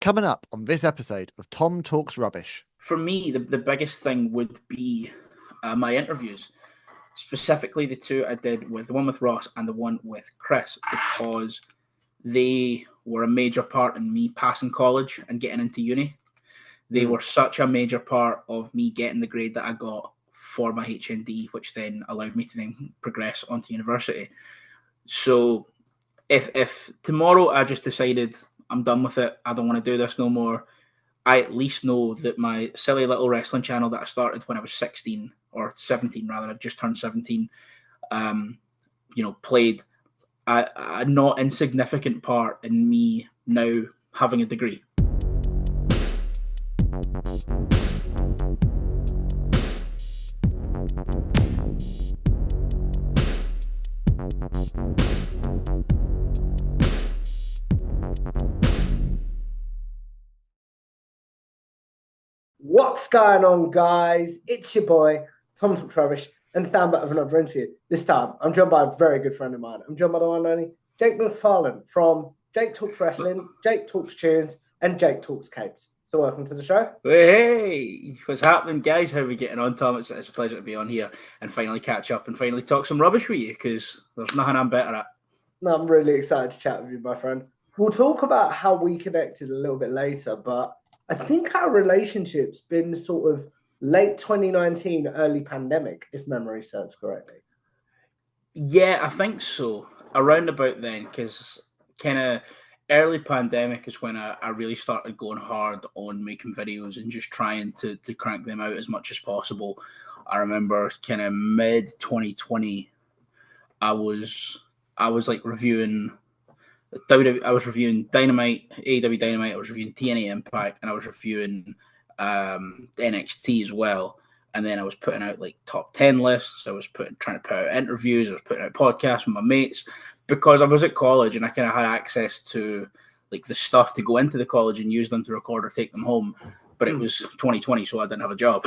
Coming up on this episode of Tom Talks Rubbish. For me, the biggest thing would be my interviews, specifically the two I did with the one with Ross and the one with Chris, because they were a major part in me passing college and getting into uni. They were such a major part of me getting the grade that I got for my HND, which then allowed me to then progress onto university. So if tomorrow I just decided I'm done with it, I don't want to do this no more, I at least know that my silly little wrestling channel that I started when I was 16 or 17, rather, I just turned 17, played a not insignificant part in me now having a degree. What's going on, guys? It's your boy, Tom Talks Rubbish, and stand back with another interview. This time, I'm joined by a very good friend of mine. I'm joined by the one and only Jake McFarlane from Jake Talks Wrestling, Jake Talks Tunes, and Jake Talks Capes. So welcome to the show. Hey, what's happening, guys? How are we getting on, Tom? It's a pleasure to be on here and finally catch up and finally talk some rubbish with you, because there's nothing I'm better at. No, I'm really excited to chat with you, my friend. We'll talk about how we connected a little bit later, but I think our relationship's been sort of late 2019, early pandemic, if memory serves correctly. Yeah, I think so. Around about then, because kind of early pandemic is when I really started going hard on making videos and just trying to crank them out as much as possible. I remember kind of mid 2020, I was like reviewing I was reviewing Dynamite, AEW Dynamite, I was reviewing TNA Impact, and I was reviewing NXT as well. And then I was putting out like top 10 lists. I was trying to put out interviews. I was putting out podcasts with my mates because I was at college and I kind of had access to like the stuff to go into the college and use them to record or take them home. But it was 2020, so I didn't have a job.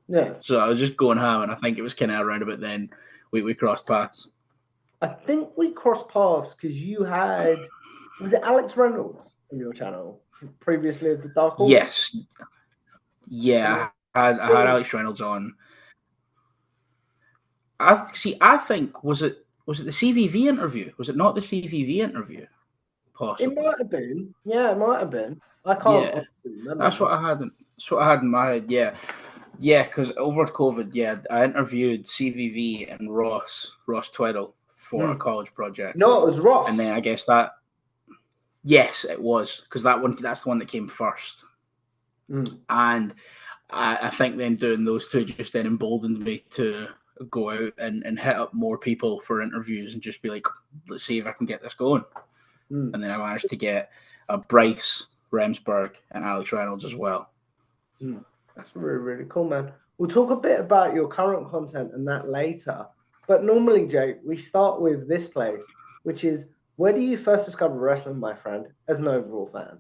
Yeah. So I was just going ham, and I think it was kind of around about then we crossed paths. I think we crossed paths because was it Alex Reynolds on your channel previously of the Dark Horse? Yes. Yeah, I had Alex Reynolds on. I think was it the CVV interview? Was it not the CVV interview? Possibly. It might have been. Yeah, it might have been. I can't honestly remember. That's what I had. That's what I had in my head. Yeah, because over COVID, I interviewed CVV and Ross Tweddle for a college project. No, it was Ross. And then I guess that. Yes, it was, because that's the one that came first. And I think then doing those two just then emboldened me to go out and hit up more people for interviews and just be like, let's see if I can get this going. And then I managed to get Bryce Remsburg and Alex Reynolds as well. That's really, really cool, man. We'll talk a bit about your current content and that later. But normally, Jake, we start with this place, which is, where do you first discover wrestling, my friend, as an overall fan?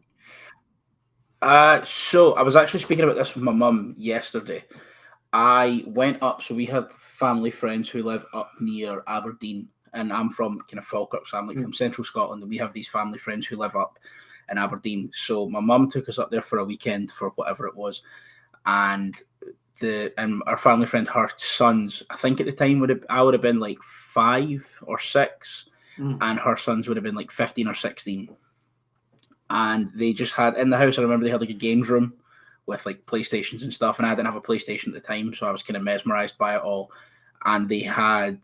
So I was actually speaking about this with my mum yesterday. I went up, so we have family friends who live up near Aberdeen, and I'm from kind of Falkirk, so I'm like from central Scotland, and we have these family friends who live up in Aberdeen. So my mum took us up there for a weekend for whatever it was, and our family friend, her sons, I think at the time I would have been like 5 or 6, and her sons would have been like 15 or 16. And they just had in the house, I remember they had like a games room with like PlayStations and stuff, and I didn't have a PlayStation at the time, so I was kind of mesmerized by it all. And they had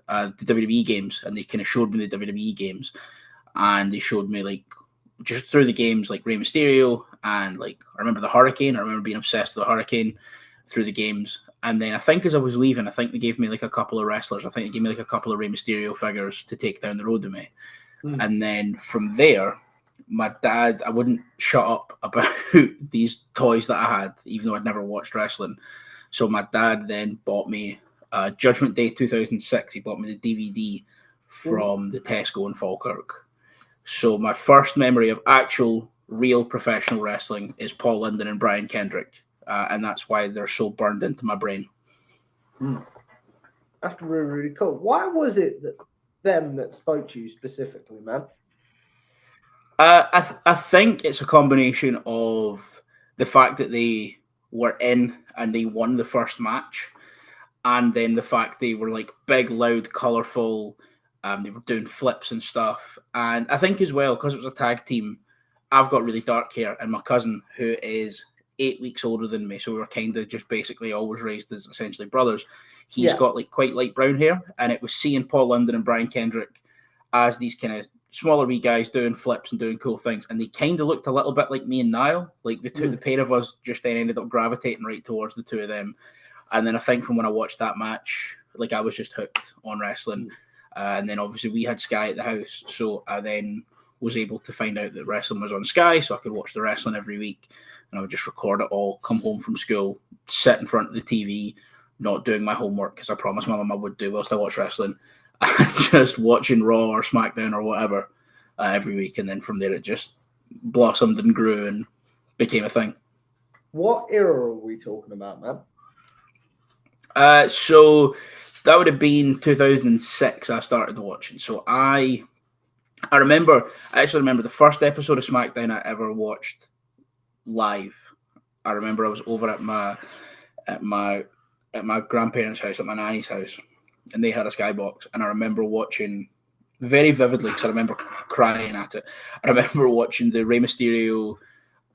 the WWE games, and they kind of showed me the WWE games, and they showed me like just through the games like Rey Mysterio, and like I remember the Hurricane. I remember being obsessed with the Hurricane through the games. And then I think as I was leaving, I think they gave me like a couple of wrestlers. I think they gave me like a couple of Rey Mysterio figures to take down the road with me. And then from there, my dad, I wouldn't shut up about these toys that I had, even though I'd never watched wrestling. So my dad then bought me Judgment Day 2006. He bought me the DVD from the Tesco in Falkirk. So my first memory of actual real professional wrestling is Paul London and Brian Kendrick. And that's why they're so burned into my brain. That's really, really cool. Why was it that spoke to you specifically, man? I think it's a combination of the fact that they were in and they won the first match, and then the fact they were like big, loud, colourful. They were doing flips and stuff, and I think as well because it was a tag team. I've got really dark hair, and my cousin, who is 8 weeks older than me, so we were kind of just basically always raised as essentially brothers. He's got like quite light brown hair, and it was seeing Paul London and Brian Kendrick as these kind of smaller wee guys doing flips and doing cool things, and they kind of looked a little bit like me and Niall. Like the pair of us just then ended up gravitating right towards the two of them. And then I think from when I watched that match, like I was just hooked on wrestling. And then obviously we had Sky at the house, so I then was able to find out that wrestling was on Sky, so I could watch the wrestling every week. And I would just record it all, come home from school, sit in front of the TV, not doing my homework because I promised my mum I would do whilst I watch wrestling, and just watching Raw or SmackDown or whatever every week. And then from there it just blossomed and grew and became a thing. What era are we talking about, man? So that would have been 2006 I started watching. So I actually remember the first episode of SmackDown I ever watched live. I remember I was over at my grandparents' house, at my nanny's house, and they had a skybox, and I remember watching very vividly because I remember crying at it. I remember watching the Rey Mysterio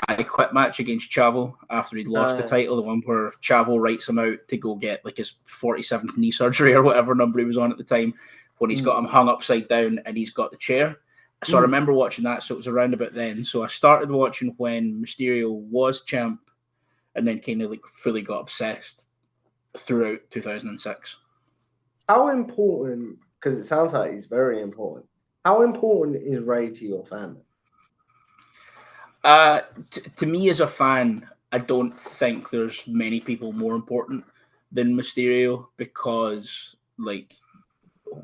I Quit match against Chavo after he'd lost the title, the one where Chavo writes him out to go get like his 47th knee surgery or whatever number he was on at the time, when he's got him hung upside down and he's got the chair. So I remember watching that, so it was around about then. So I started watching when Mysterio was champ, and then kind of like fully got obsessed throughout 2006. How important, because it sounds like he's very important, how important is Ray to your fandom? To me as a fan, I don't think there's many people more important than Mysterio, because like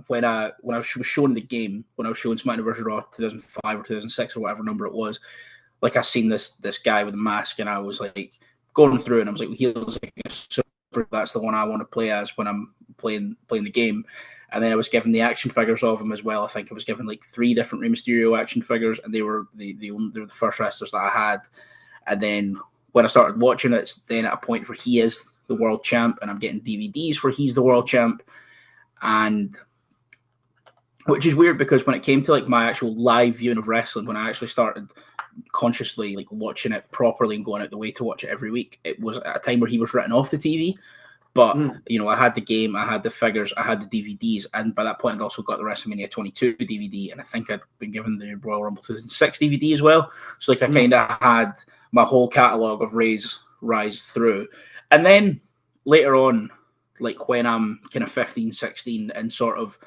when I was showing the game, when I was showing SmackDown vs. Raw 2005 or 2006 or whatever number it was, like I seen this guy with a mask, and I was like going through, and I was like, he looks like a super, that's the one I want to play as when I'm playing the game. And then I was given the action figures of him as well. I think I was given like 3 different Rey Mysterio action figures, and they were the first wrestlers that I had. And then when I started watching it, it's then at a point where he is the world champ, and I'm getting DVDs where he's the world champ, and which is weird because when it came to like my actual live viewing of wrestling, when I actually started consciously like watching it properly and going out the way to watch it every week, it was at a time where he was written off the TV. But, you know, I had the game, I had the figures, I had the DVDs, and by that point I'd also got the WrestleMania 22 DVD, and I think I'd been given the Royal Rumble 2006 DVD as well. So, like, I kind of had my whole catalogue of Ray's rise through. And then later on, like when I'm kind of 15, 16 and sort of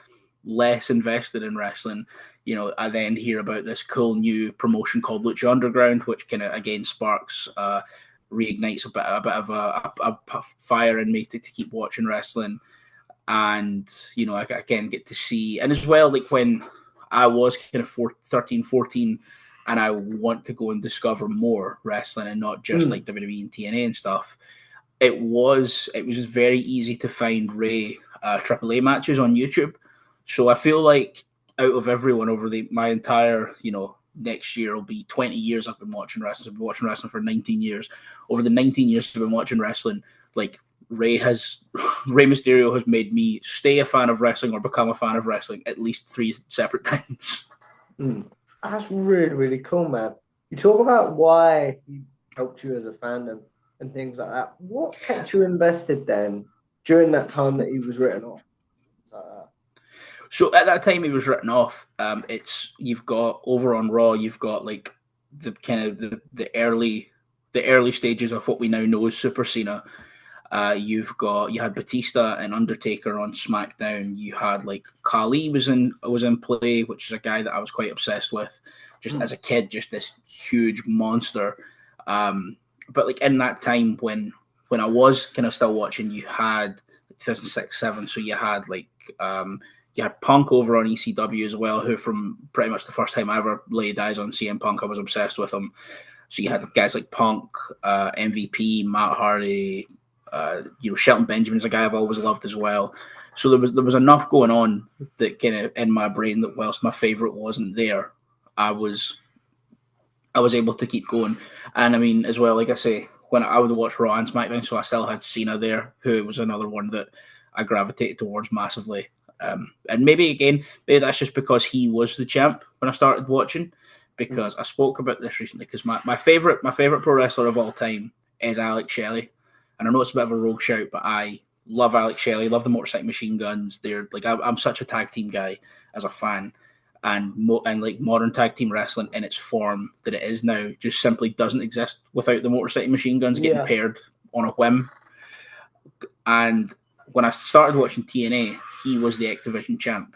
less invested in wrestling, you know, I then hear about this cool new promotion called Lucha Underground, which kind of, again, sparks... reignites a bit of a fire in me to keep watching wrestling. And, you know, I again get to see, and as well, like when I was kind of 13, 14, and I want to go and discover more wrestling and not just like WWE and TNA and stuff, it was very easy to find Ray AAA matches on YouTube. So I feel like out of everyone over my entire, you know, next year will be 20 years I've been watching wrestling. I've been watching wrestling for 19 years. Over the 19 years I've been watching wrestling, like Rey Mysterio has made me stay a fan of wrestling or become a fan of wrestling at least 3 separate times. That's really, really cool, man. You talk about why he helped you as a fandom and things like that. What kept you invested then during that time that he was written off? So at that time he was written off. You've got over on Raw, you've got like the kind of the early stages of what we now know as Super Cena. You had Batista and Undertaker on SmackDown. You had like Khali was in play, which is a guy that I was quite obsessed with, just as a kid, just this huge monster. But like in that time when I was kind of still watching, you had 2006, 2007. So you had like you had Punk over on ECW as well, who from pretty much the first time I ever laid eyes on CM Punk, I was obsessed with him. So you had guys like Punk, MVP, Matt Hardy, you know, Shelton Benjamin's a guy I've always loved as well. So there was enough going on that kind of in my brain that whilst my favourite wasn't there, I was I was able to keep going. And I mean, as well, like I say, when I would watch Raw and SmackDown, so I still had Cena there, who was another one that I gravitated towards massively. And maybe again, maybe that's just because he was the champ when I started watching. Because I spoke about this recently. Because my favorite pro wrestler of all time is Alex Shelley, and I know it's a bit of a rogue shout, but I love Alex Shelley, love the Motorcycle Machine Guns. They're like I'm such a tag team guy as a fan, and like modern tag team wrestling in its form that it is now just simply doesn't exist without the Motorcycle Machine Guns getting paired on a whim. And when I started watching TNA, he was the X Division champ,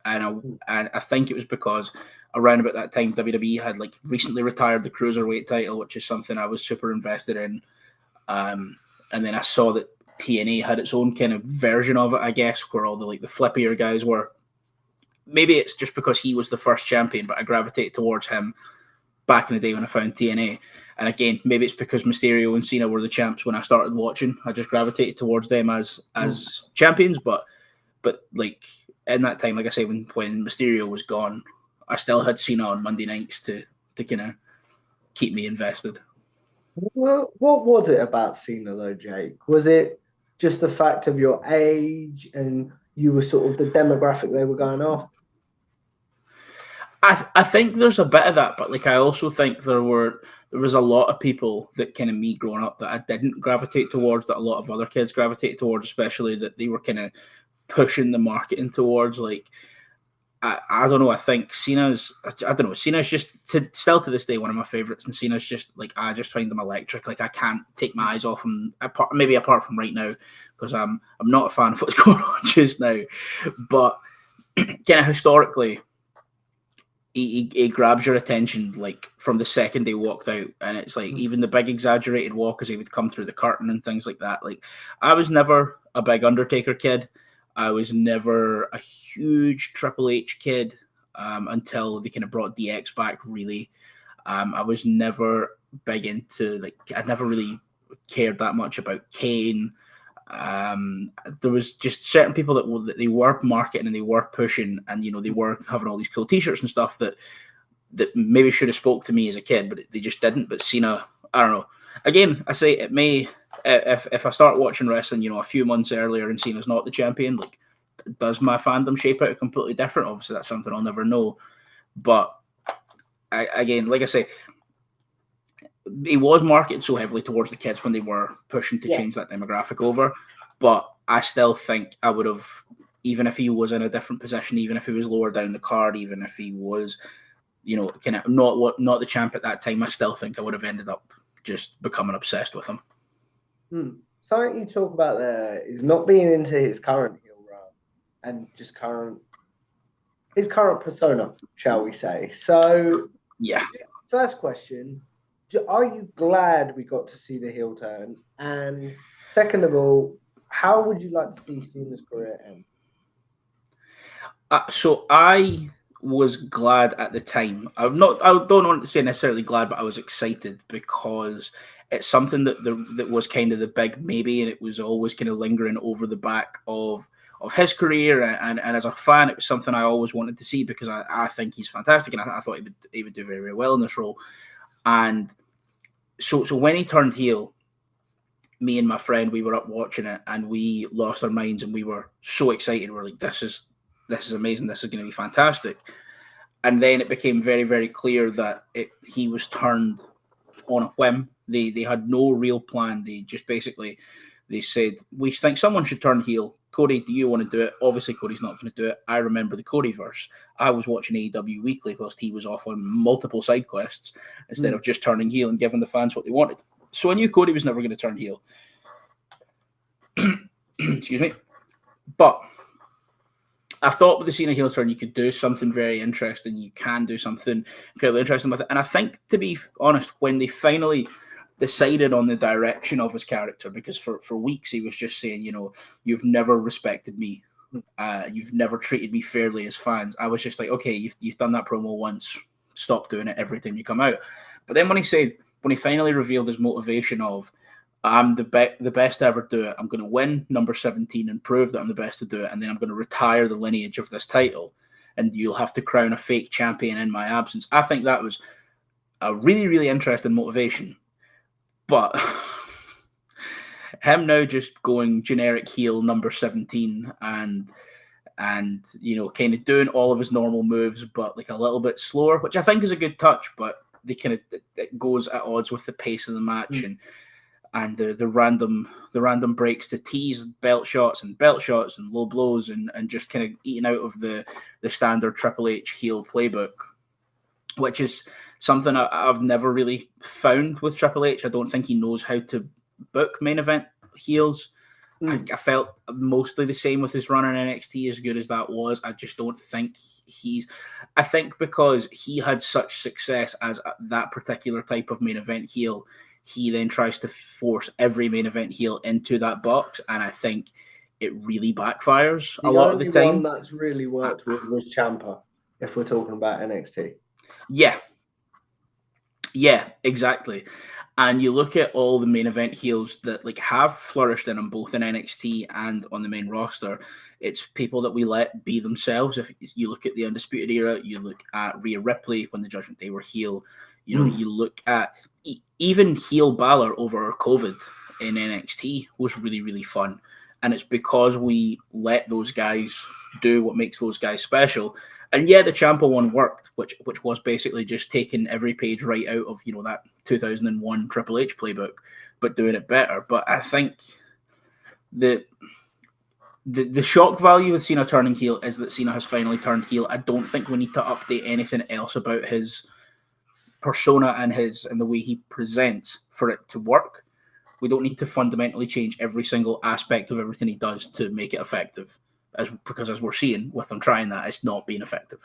and I think it was because around about that time WWE had like recently retired the cruiserweight title, which is something I was super invested in. And then I saw that TNA had its own kind of version of it, I guess, where all the like the flippier guys were. Maybe it's just because he was the first champion, but I gravitated towards him back in the day when I found TNA. And again, maybe it's because Mysterio and Cena were the champs when I started watching. I just gravitated towards them as champions. But like in that time, like I say, when Mysterio was gone, I still had Cena on Monday nights to kind of keep me invested. Well, what was it about Cena though, Jake? Was it just the fact of your age and you were sort of the demographic they were going after? I think there's a bit of that, but like I also think there was a lot of people that kind of me growing up that I didn't gravitate towards, that a lot of other kids gravitated towards, especially that they were kind of pushing the marketing towards. Like I don't know. I think Cena's just still to this day one of my favorites, and Cena's just like I just find them electric. Like I can't take my eyes off him. Apart from right now, because I'm not a fan of what's going on just now. But kind of historically, he grabs your attention like from the second they walked out, and it's like even the big exaggerated walk as he would come through the curtain and things like that. Like I was never a big Undertaker kid. I was never a huge Triple H kid until they kind of brought DX back. Really, I was never big into like I never really cared that much about Kane. There was just certain people that they were marketing and they were pushing, and they were having all these cool T-shirts and stuff that maybe should have spoke to me as a kid, but they just didn't. But Cena, I don't know. Again, I say it may if I start watching wrestling, a few months earlier and Cena's not the champion, like does my fandom shape out completely different? Obviously, that's something I'll never know. But again, like I say, he was marketed so heavily towards the kids when they were pushing to change that demographic over. But I still think I would have, even if he was in a different position, even if he was lower down the card, even if he was, kind of not the champ at that time, I still think I would have ended up just becoming obsessed with him. Something you talk about there is not being into his current heel run and just his current persona, shall we say. So, yeah. First question, are you glad we got to see the heel turn? And second of all, how would you like to see Cena's career end? So I was glad at the time. I don't want to say necessarily glad, but I was excited because it's something that was kind of the big maybe, and it was always kind of lingering over the back of his career. And as a fan, it was something I always wanted to see because I think he's fantastic, and I thought he would do very, very well in this role. And so when he turned heel, me and my friend, we were up watching it and we lost our minds and we were so excited. We're like, this is amazing. This is going to be fantastic. And then it became very, very clear that he was turned on a whim. They had no real plan. They just basically, they said, we think someone should turn heel. Cody, do you want to do it? Obviously, Cody's not going to do it. I remember the Codyverse. I was watching AEW Weekly whilst he was off on multiple side quests instead of just turning heel and giving the fans what they wanted. So I knew Cody was never going to turn heel. Excuse me. But I thought with the Cena heel turn, you could do something very interesting. You can do something incredibly interesting with it. And I think, to be honest, when they finally decided on the direction of his character, because for weeks he was just saying, you've never respected me. You've never treated me fairly as fans. I was just like, okay, you've done that promo once. Stop doing it every time you come out. But then when he finally revealed his motivation of, I'm the best to ever do it. I'm going to win number 17 and prove that I'm the best to do it. And then I'm going to retire the lineage of this title. And you'll have to crown a fake champion in my absence. I think that was a really, really interesting motivation. But him now just going generic heel number 17 and kind of doing all of his normal moves, but like a little bit slower, which I think is a good touch, but they kind of it goes at odds with the pace of the match and the random breaks to tease belt shots and low blows and just kind of eating out of the standard Triple H heel playbook, which is something I've never really found with Triple H. I don't think he knows how to book main event heels. I felt mostly the same with his run in NXT, as good as that was. I just don't think I think because he had such success as that particular type of main event heel, he then tries to force every main event heel into that box, and I think it really backfires a lot of the time. The only one that's really worked was Ciampa, if we're talking about NXT. Yeah, exactly. And you look at all the main event heels that like have flourished in them, both in NXT and on the main roster. It's people that we let be themselves. If you look at the Undisputed Era, you look at Rhea Ripley when the Judgment Day were heel. You know, you look at even heel Balor over COVID in NXT was really, really fun. And it's because we let those guys do what makes those guys special. And yeah, the Ciampa one worked, which was basically just taking every page right out of that 2001 Triple H playbook, but doing it better. But I think the shock value with Cena turning heel is that Cena has finally turned heel. I don't think we need to update anything else about his persona and the way he presents for it to work. We don't need to fundamentally change every single aspect of everything he does to make it effective. Because as we're seeing with them trying that, it's not being effective.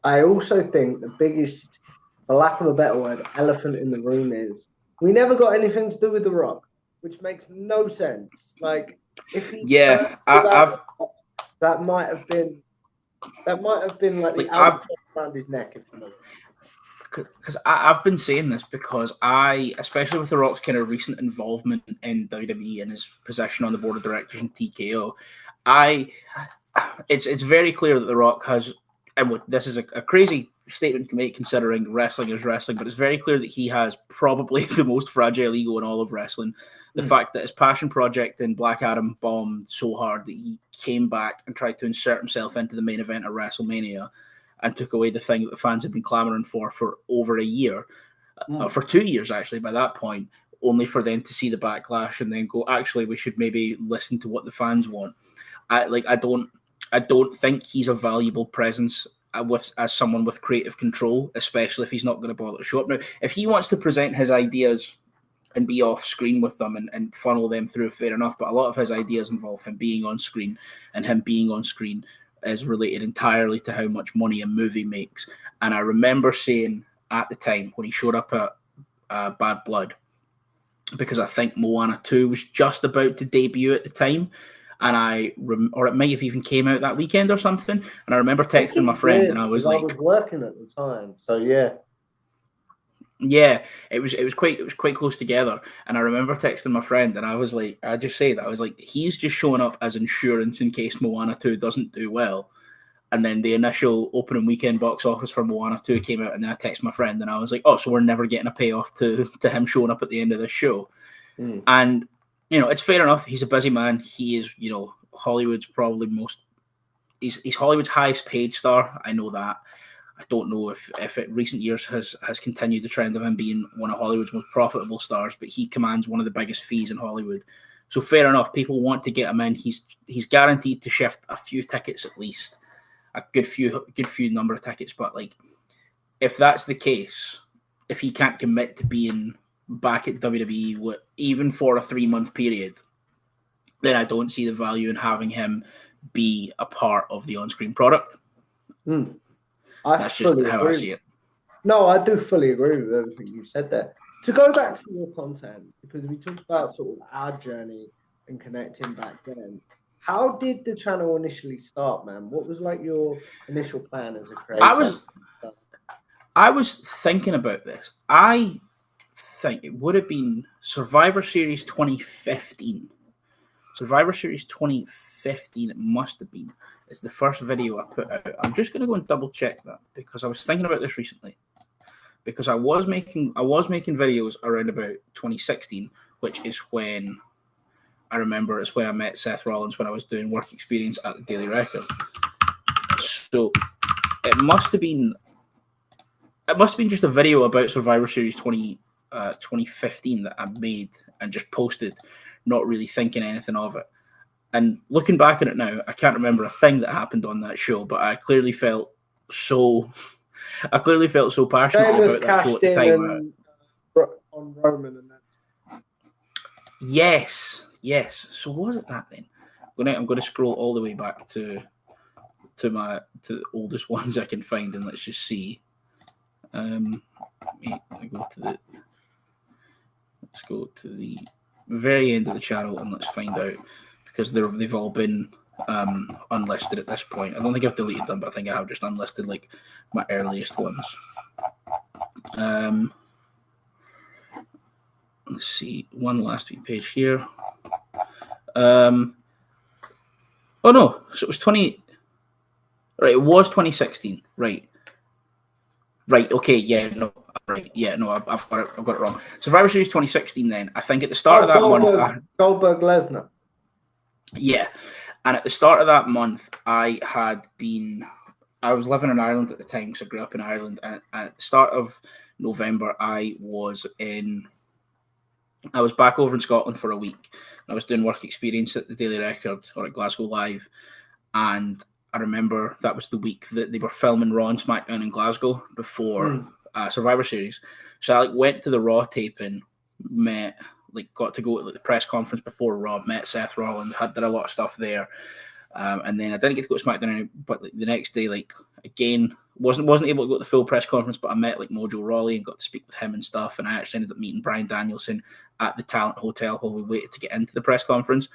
I also think the biggest, for lack of a better word, elephant in the room is we never got anything to do with The Rock, which makes no sense. Like if he that might have been like the albatross around his neck, if you know. Because I've been saying this because especially with The Rock's kind of recent involvement in WWE and his position on the board of directors in TKO, it's very clear that The Rock has, and this is a crazy statement to make considering wrestling is wrestling, but it's very clear that he has probably the most fragile ego in all of wrestling. The fact that his passion project in Black Adam bombed so hard that he came back and tried to insert himself into the main event of WrestleMania and took away the thing that the fans had been clamoring for over a year, for 2 years actually by that point, only for them to see the backlash and then go, actually, we should maybe listen to what the fans want. I don't think he's a valuable presence as someone with creative control, especially if he's not going to bother to show up. Now, if he wants to present his ideas and be off screen with them and funnel them through, fair enough, but a lot of his ideas involve him being on screen, and him being on screen is related entirely to how much money a movie makes. And I remember saying at the time when he showed up at Bad Blood, because I think Moana 2 was just about to debut at the time, and or it might have even came out that weekend or something, and I remember texting my friend, and I was like, I was working at the time, so yeah. Yeah, it was quite close together, and I remember texting my friend, and I was like, he's just showing up as insurance in case Moana 2 doesn't do well. And then the initial opening weekend box office for Moana 2 came out, and then I texted my friend, and I was like, oh, so we're never getting a payoff to him showing up at the end of this show. And it's fair enough. He's a busy man. He is, Hollywood's probably he's Hollywood's highest paid star. I know that. I don't know if it recent years has continued the trend of him being one of Hollywood's most profitable stars, but he commands one of the biggest fees in Hollywood. So fair enough, people want to get him in. He's guaranteed to shift a few tickets at least, a good few number of tickets. But like, if that's the case, if he can't commit to being back at WWE even for a 3-month period, then I don't see the value in having him be a part of the on-screen product. That's just how I see it. No, I do fully agree with everything you said there. To go back to your content, because we talked about sort of our journey and connecting back then. How did the channel initially start, man? What was like your initial plan as a creator? I was thinking about this. I think it would have been Survivor Series 2015. Survivor Series 2015, it must have been. It's the first video I put out. I'm just going to go and double check that because I was thinking about this recently. because I was making videos around about 2016, which is when I remember it's when I met Seth Rollins when I was doing work experience at the Daily Record. So it must have been just a video about Survivor Series 2015 that I made and just posted, not really thinking anything of it. And looking back at it now, I can't remember a thing that happened on that show, but I clearly felt so passionate Sheamus about that show at the cashed time. in on Roman and that. Yes. So was it that then? I'm going to scroll all the way back to the oldest ones I can find, and let's just see. Let's go to the very end of the channel and let's find out, because they've all been unlisted at this point. I don't think I've deleted them, but I think I have just unlisted like my earliest ones. Let's see, one last week page here. Oh no, so it was 20. Right, it was 2016. Right. Okay. Yeah. No. Right. Yeah. No. I've got it wrong. Survivor Series 2016. Then I think at the start of that month, Goldberg Lesnar. Yeah, and at the start of that month, I was living in Ireland at the time because I grew up in Ireland, and at the start of November, I was back over in Scotland for a week. I was doing work experience at the Daily Record or at Glasgow Live, and I remember that was the week that they were filming Raw and SmackDown in Glasgow before Survivor Series. So I went to the Raw taping, got to go to the press conference before Raw, met Seth Rollins, did a lot of stuff there, and then I didn't get to go to SmackDown, but the next day, again, wasn't able to go to the full press conference, but I met Mojo Rawley and got to speak with him and stuff, and I actually ended up meeting Bryan Danielson at the Talent Hotel while we waited to get into the press conference.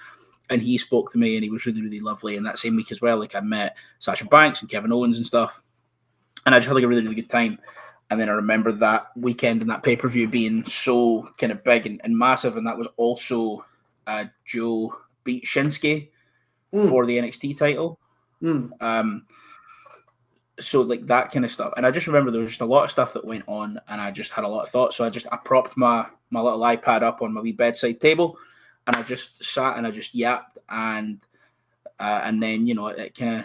And he spoke to me, and he was really, really lovely. And that same week as well, I met Sasha Banks and Kevin Owens and stuff. And I just had a really, really good time. And then I remember that weekend and that pay-per-view being so kind of big and massive. And that was also Joe beat Shinsuke for the NXT title. So that kind of stuff. And I just remember there was just a lot of stuff that went on, and I just had a lot of thoughts. So I propped my little iPad up on my wee bedside table, and I just sat and I just yapped, and then it kind of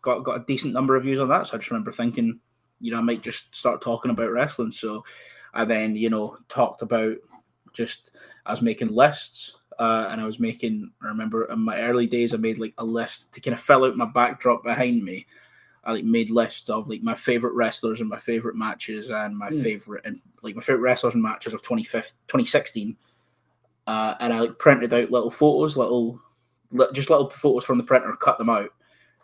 got a decent number of views on that. So I just remember thinking, I might just start talking about wrestling. So I then talked about I was making lists, and I remember in my early days I made a list to kind of fill out my backdrop behind me. I made lists of my favorite wrestlers and my favorite matches and my favorite wrestlers and matches of 2016. And I printed out little photos, little photos from the printer, cut them out,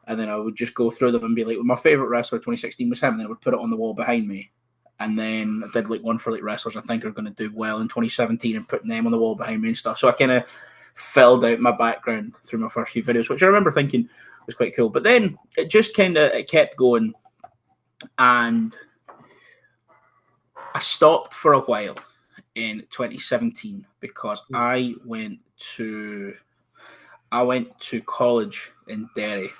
and then I would just go through them and be my favorite wrestler 2016 was him. And then I would put it on the wall behind me, and then I did one for wrestlers I think are going to do well in 2017 and putting them on the wall behind me and stuff. So I kind of filled out my background through my first few videos, which I remember thinking was quite cool. But then it just it kept going, and I stopped for a while in 2017 because I went to college in Derry,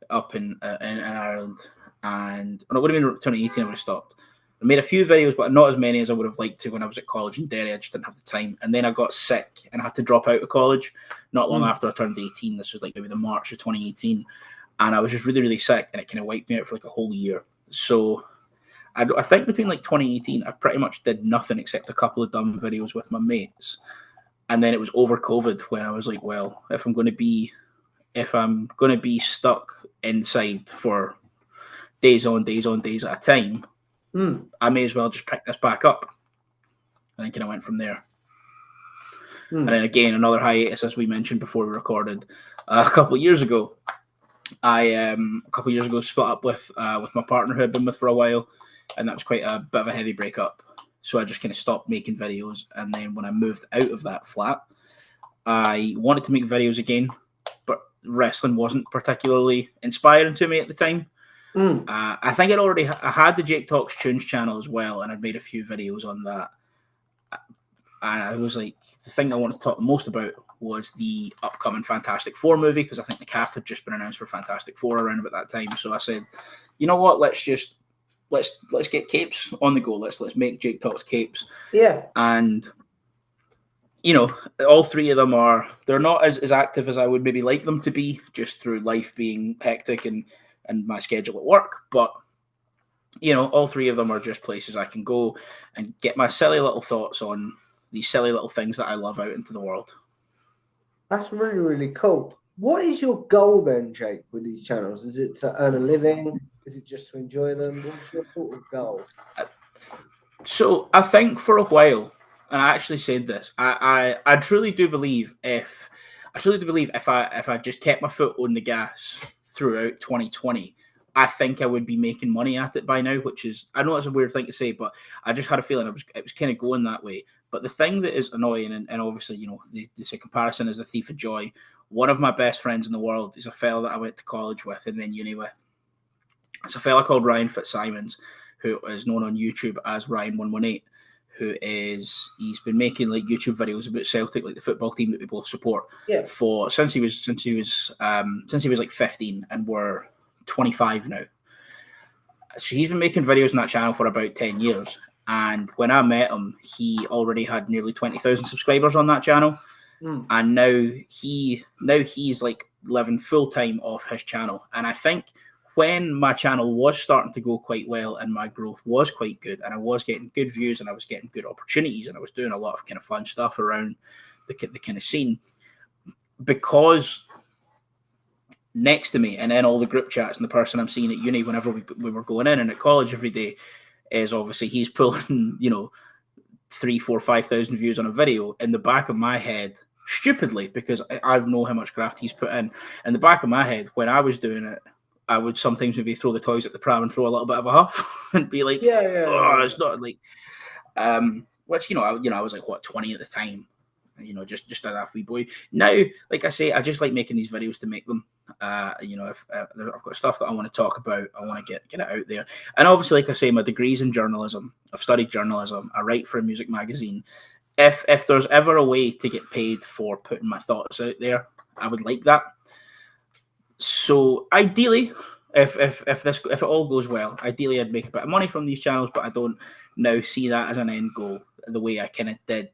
up in Ireland, and it would have been 2018 I would have stopped. I made a few videos, but not as many as I would have liked to when I was at college in Derry. I just didn't have the time. And then I got sick and I had to drop out of college not long after I turned 18. This was maybe the March of 2018. And I was just really, really sick, and it kind of wiped me out for a whole year. So I think between 2018, I pretty much did nothing except a couple of dumb videos with my mates. And then it was over COVID when I was well, if I'm going to be stuck inside for days on days at a time, I may as well just pick this back up. I think I went from there. And then again, another hiatus, as we mentioned before we recorded, a couple of years ago. I split up with my partner who I'd been with for a while, and that was quite a bit of a heavy breakup. So I just kind of stopped making videos. And then when I moved out of that flat, I wanted to make videos again, but wrestling wasn't particularly inspiring to me at the time. I think I had the Jake Talks Tunes channel as well, and I'd made a few videos on that. And I was the thing I wanted to talk the most about was the upcoming Fantastic Four movie, because I think the cast had just been announced for Fantastic Four around about that time. So I said, you know what, let's just let's get capes on the go. Let's make Jake Talks capes. Yeah. And all three of them they're not as active as I would maybe like them to be, just through life being hectic and my schedule at work. But all three of them are just places I can go and get my silly little thoughts on these silly little things that I love out into the world. That's really, really cool. What is your goal then, Jake, with these channels? Is it to earn a living? Is it just to enjoy them? What's your sort of goal? So I think for a while, and I actually said this, I truly do believe if I just kept my foot on the gas throughout 2020, I think I would be making money at it by now, which is, I know it's a weird thing to say, but I just had a feeling it was kind of going that way. But the thing that is annoying, and obviously, they say comparison is a thief of joy. One of my best friends in the world is a fella that I went to college with and then uni with. It's a fella called Ryan Fitzsimons, who is known on YouTube as Ryan118, he's been making like YouTube videos about Celtic, like the football team that we both support, since he was like 15, and we're 25 now. So he's been making videos on that channel for about 10 years. And when I met him, he already had nearly 20,000 subscribers on that channel. And now he's like living full time off his channel. And I think when my channel was starting to go quite well and my growth was quite good and I was getting good views and I was getting good opportunities and I was doing a lot of kind of fun stuff around the kind of scene, because next to me and in all the group chats and the person I'm seeing at uni whenever we were going in and at college every day is obviously he's pulling 3, 4, 5,000 views on a video. In the back of my head, stupidly, because I know how much graft he's put in the back of my head, when I was doing it, I would sometimes maybe throw the toys at the pram and throw a little bit of a huff and be like, it's not like, which, I was like, 20 at the time, just a daft wee boy. Now, like I say, I just like making these videos to make them. If I've got stuff that I want to talk about, I want to get it out there. And obviously, like I say, my degree's in journalism. I've studied journalism. I write for a music magazine. If there's ever a way to get paid for putting my thoughts out there, I would like that. So ideally, if it all goes well, ideally I'd make a bit of money from these channels, but I don't now see that as an end goal the way I kind of did,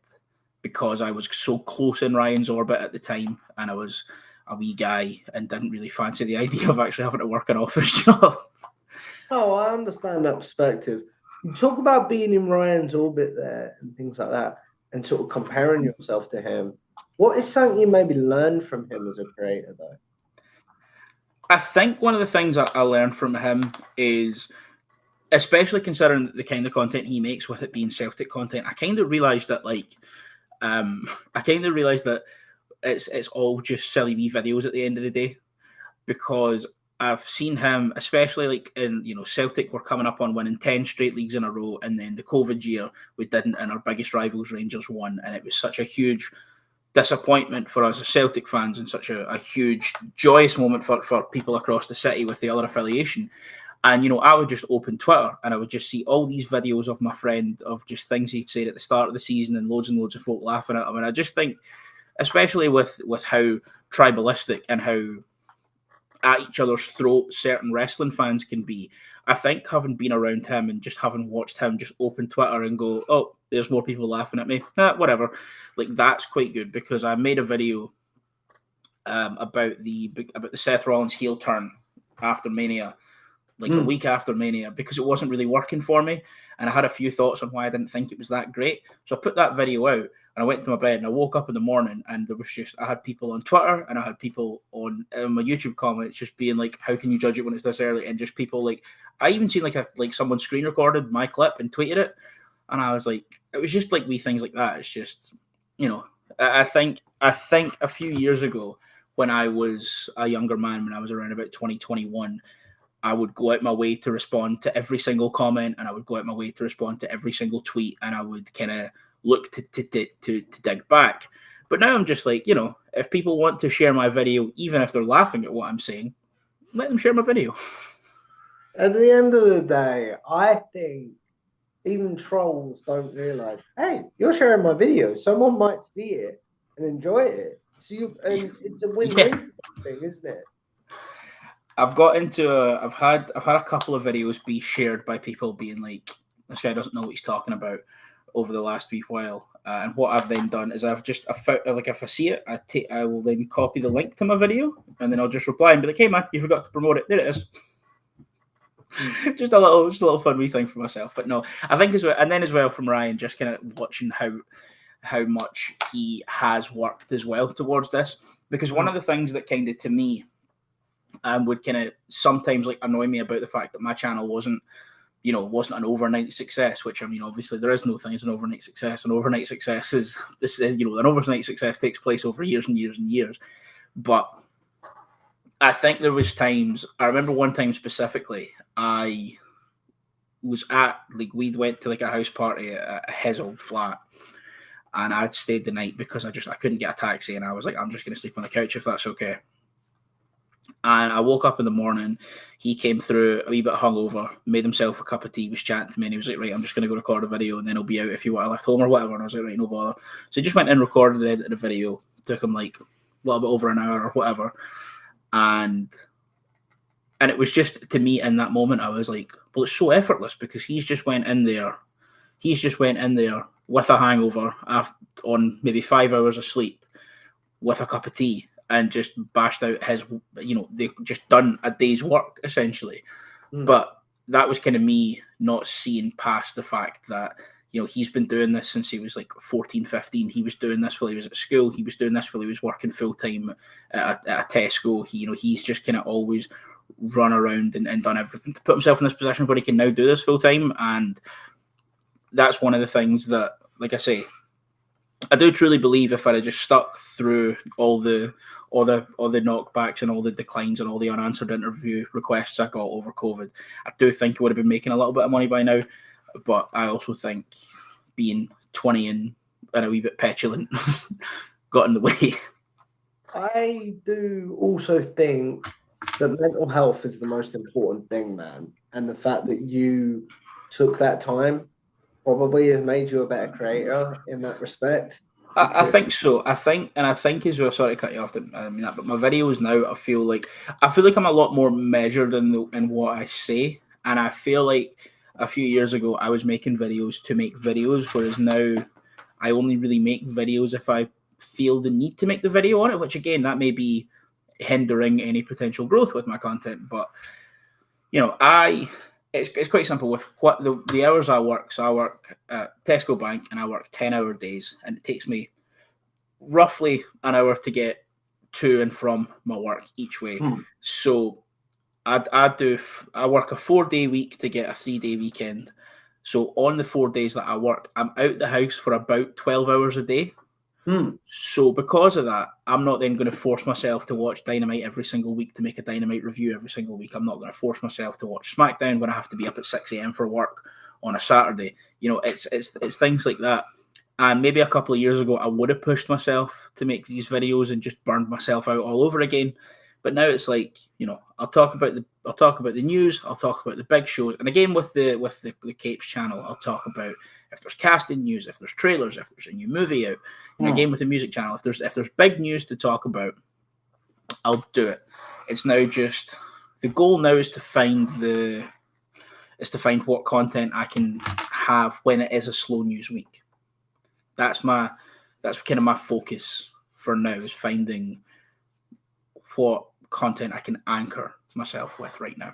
because I was so close in Ryan's orbit at the time and I was a wee guy and didn't really fancy the idea of actually having to work an office job. Oh, I understand that perspective. You talk about being in Ryan's orbit there and things like that and sort of comparing yourself to him. What is something you maybe learned from him as a creator, though? I think one of the things I learned from him is, especially considering the kind of content he makes, with it being Celtic content, I kind of realised that it's all just silly wee videos at the end of the day, because I've seen him, especially like in Celtic were coming up on winning 10 straight leagues in a row, and then the COVID year we didn't, and our biggest rivals Rangers won, and it was such a huge disappointment for us as Celtic fans and such a huge joyous moment for people across the city with the other affiliation. And I would just open Twitter and I would just see all these videos of my friend of just things he'd said at the start of the season and loads of folk laughing at him. And I just think, especially with how tribalistic and how at each other's throat certain wrestling fans can be, I think having been around him and just having watched him just open Twitter and go, oh, there's more people laughing at me, whatever, like that's quite good. Because I made a video about the Seth Rollins heel turn after Mania, like a week after Mania, because it wasn't really working for me, and I had a few thoughts on why I didn't think it was that great. So I put that video out and I went to my bed and I woke up in the morning and I had people on Twitter and I had people on my YouTube comments just being like, how can you judge it when it's this early? And just people like, I even seen like someone screen recorded my clip and tweeted it, and I was like, it was just like wee things like that. It's just, I think a few years ago when I was a younger man, when I was around about 2021, I would go out my way to respond to every single comment, and I would go out my way to respond to every single tweet, and I would kind of look to dig back. But now I'm just like, if people want to share my video, even if they're laughing at what I'm saying, let them share my video. At the end of the day, I think even trolls don't realize, hey, you're sharing my video. Someone might see it and enjoy it. So and it's a win-win thing, isn't it? I've got into I've had a couple of videos be shared by people being like, this guy doesn't know what he's talking about over the last wee while. And what I've then done is like if I see it, I will then copy the link to my video and then I'll just reply and be like, hey man, you forgot to promote it. There it is. just a little fun wee thing for myself. But no, I think as well, and then as well from Ryan, just kind of watching how much he has worked as well towards this, because one of the things that kind of to me would kind of sometimes like annoy me about the fact that my channel wasn't an overnight success, which I mean obviously there is no thing as an overnight success. An overnight success is an overnight success takes place over years and years and years. But I think there was times, I remember one time specifically, I was we went to like a house party at his old flat, and I'd stayed the night because I couldn't get a taxi, and I was like, I'm just going to sleep on the couch if that's okay. And I woke up in the morning, he came through a wee bit hungover, made himself a cup of tea, was chatting to me, and he was like, right, I'm just going to go record a video, and then I'll be out if you want. I left home or whatever, and I was like, right, no bother. So he just went and recorded the edit of the video, took him like a little bit over an hour or whatever, and it was just, to me in that moment, I was like, well, it's so effortless because he's just went in there with a hangover on maybe 5 hours of sleep with a cup of tea and just bashed out his, they just done a day's work essentially. But that was kind of me not seeing past the fact that, he's been doing this since he was like 14, 15. He was doing this while he was at school. He was doing this while he was working full time at a Tesco. He's just kind of always run around and done everything to put himself in this position where he can now do this full time. And that's one of the things that, like I say, I do truly believe if I'd have just stuck through all the knockbacks and all the declines and all the unanswered interview requests I got over COVID, I do think I would have been making a little bit of money by now. But I also think being 20 and a wee bit petulant got in the way. I do also think that mental health is the most important thing, man. And the fact that you took that time probably has made you a better creator in that respect. I think so. I think as well. Sorry to cut you off. I mean that, but my videos now, I feel like I'm a lot more measured in what I say, and I feel like a few years ago I was making videos to make videos, whereas now I only really make videos if I feel the need to make the video on it. Which again, that may be hindering any potential growth with my content, but it's quite simple with what the hours I work. So I work at Tesco Bank and I work 10-hour days, and it takes me roughly an hour to get to and from my work each way. So I work a 4-day week to get a 3-day weekend. So on the 4 days that I work, I'm out the house for about 12 hours a day. So because of that, I'm not then going to force myself to watch Dynamite every single week to make a Dynamite review every single week. I'm not going to force myself to watch SmackDown when I have to be up at 6 a.m. for work on a Saturday. It's things like that. And maybe a couple of years ago, I would have pushed myself to make these videos and just burned myself out all over again. But now it's like, I'll talk about the news, I'll talk about the big shows, and again with the Capes channel, I'll talk about if there's casting news, if there's trailers, if there's a new movie out. And again with the music channel, if there's big news to talk about, I'll do it. It's now just the goal now is to find what content I can have when it is a slow news week. That's kind of my focus for now, is finding what content I can anchor myself with right now.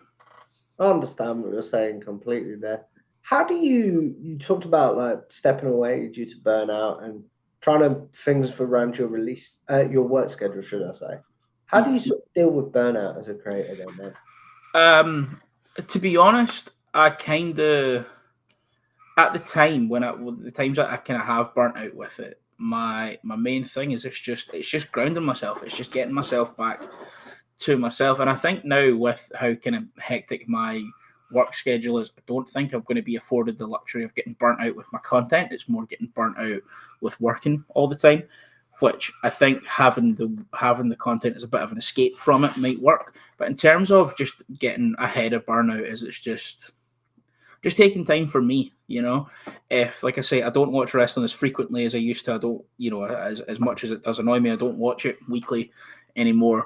I understand what you're saying completely there. How do you talked about like stepping away due to burnout and trying to things around your release, your work schedule, should I say? How do you sort of deal with burnout as a creator then, man? To be honest, I kind of, at the time the times that I kind of have burnt out with it, my main thing is it's just grounding myself. It's just getting myself back to myself. And I think now with how kind of hectic my work schedule is, I don't think I'm going to be afforded the luxury of getting burnt out with my content. It's more getting burnt out with working all the time, which I think having the content as a bit of an escape from it might work. But in terms of just getting ahead of burnout, it's just taking time for me, If, like I say, I don't watch wrestling as frequently as I used to. I don't, as much as it does annoy me, I don't watch it weekly anymore.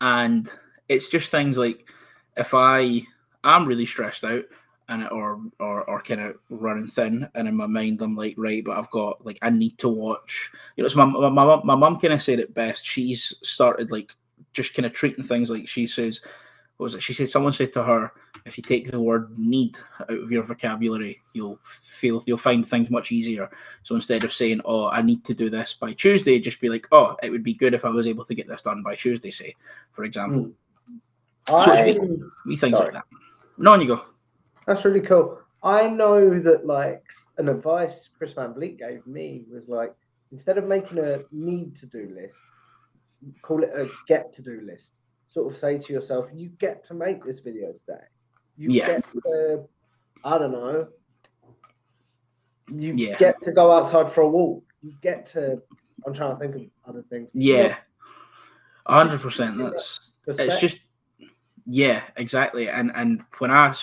And it's just things like if I'm really stressed out and or kind of running thin, and in my mind I'm like, right, but I've got like I need to watch. So my mum kind of said it best. She's started like just kind of treating things like she says. What was it? She said someone said to her, if you take the word need out of your vocabulary, you'll find things much easier. So instead of saying, oh, I need to do this by Tuesday, just be like, oh, it would be good if I was able to get this done by Tuesday, say, for example. So it's we things like that. No, on you go. That's really cool. I know that like an advice Chris Van Vliet gave me was like, instead of making a need to do list, call it a get to do list. Sort of say to yourself, you get to make this video today. You get to, I don't know, you get to go outside for a walk. You get to, I'm trying to think of other things. Yeah, 100%. It's just, yeah, exactly. And when I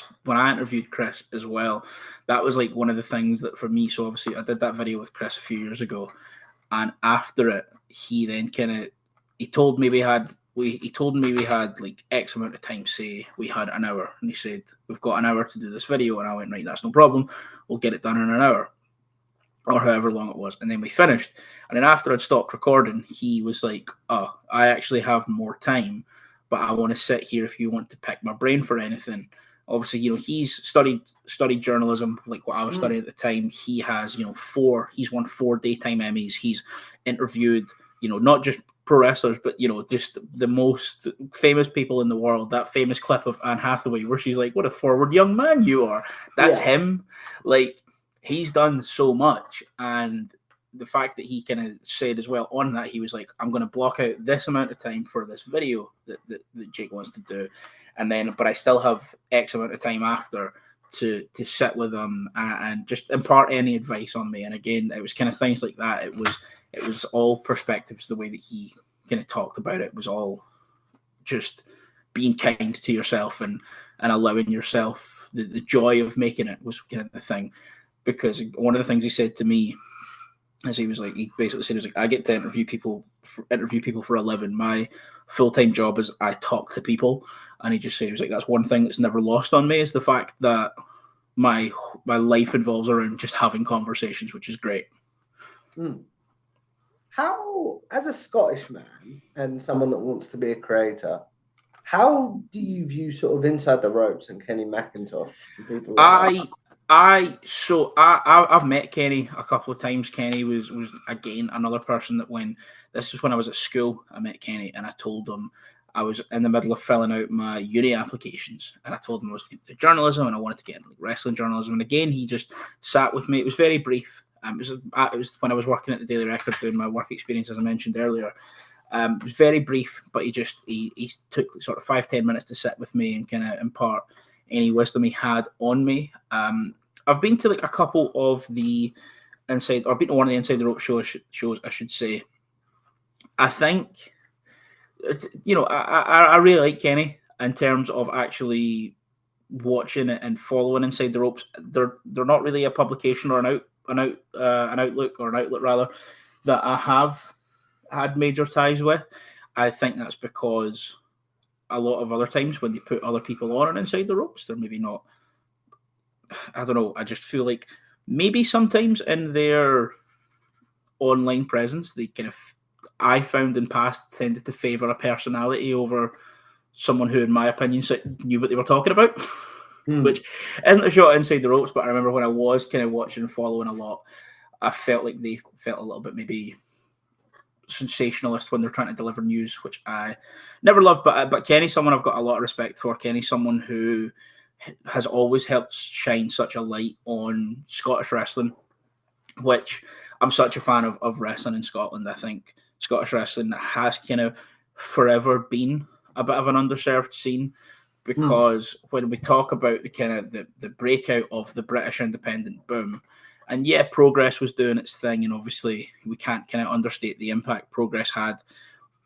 interviewed Chris as well, that was like one of the things that for me, so obviously I did that video with Chris a few years ago, and after it, he then he told me we had like X amount of time, say we had an hour, and he said, we've got an hour to do this video, and I went, right, that's no problem, we'll get it done in an hour, or however long it was, and then we finished, and then after I'd stopped recording, he was like, oh, I actually have more time, but I want to sit here if you want to pick my brain for anything. Obviously, he's studied journalism, like what I was studying at the time. He has, he's won 4 daytime Emmys. He's interviewed, not just pro wrestlers, but just the most famous people in the world. That famous clip of Anne Hathaway where she's like, "What a forward young man you are." That's him. Like, he's done so much, and the fact that he kind of said as well on that, he was like, I'm going to block out this amount of time for this video that Jake wants to do, and then but I still have X amount of time after to sit with him and just impart any advice on me. And again, it was kind of things like that. It was all perspectives. The way that he kind of talked about it was all just being kind to yourself and allowing yourself the joy of making it was kind of the thing. Because one of the things he said to me is he basically said, he was like, I get to interview people for a living. My full-time job is I talk to people. And he just said, he was like, that's one thing that's never lost on me, is the fact that my life involves around just having conversations, which is great. How, as a Scottish man and someone that wants to be a creator, how do you view sort of Inside the Ropes and Kenny McIntosh and people like that? I've met Kenny a couple of times. Kenny was again another person that this was when I was at school, I met Kenny, and I told him I was in the middle of filling out my uni applications, and I told him I was going to do journalism and I wanted to get into like wrestling journalism. And again, he just sat with me. It was very brief. It was when I was working at the Daily Record doing my work experience, as I mentioned earlier. It was very brief, but he took sort of 5-10 minutes to sit with me and kind of impart any wisdom he had on me. I've been to like a couple of the I've been to one of the Inside the Rope shows, I should say. I think, I really like Kenny in terms of actually watching it and following Inside the Ropes. They're not really a publication or an outlook or an outlet rather that I have had major ties with. I think that's because a lot of other times when they put other people on Inside the Ropes, they're maybe not. I don't know. I just feel like maybe sometimes in their online presence, they kind of, I found in past, tended to favour a personality over someone who, in my opinion, knew what they were talking about, which isn't a shot Inside the Ropes. But I remember when I was kind of watching and following a lot, I felt like they felt a little bit maybe sensationalist when they're trying to deliver news, which I never loved. But Kenny's someone I've got a lot of respect for. Kenny's someone who has always helped shine such a light on Scottish wrestling, which I'm such a fan of wrestling in Scotland. I think Scottish wrestling has kind of forever been a bit of an underserved scene, because when we talk about the kind of the breakout of the British independent boom, and yeah, Progress was doing its thing, and obviously we can't kind of understate the impact Progress had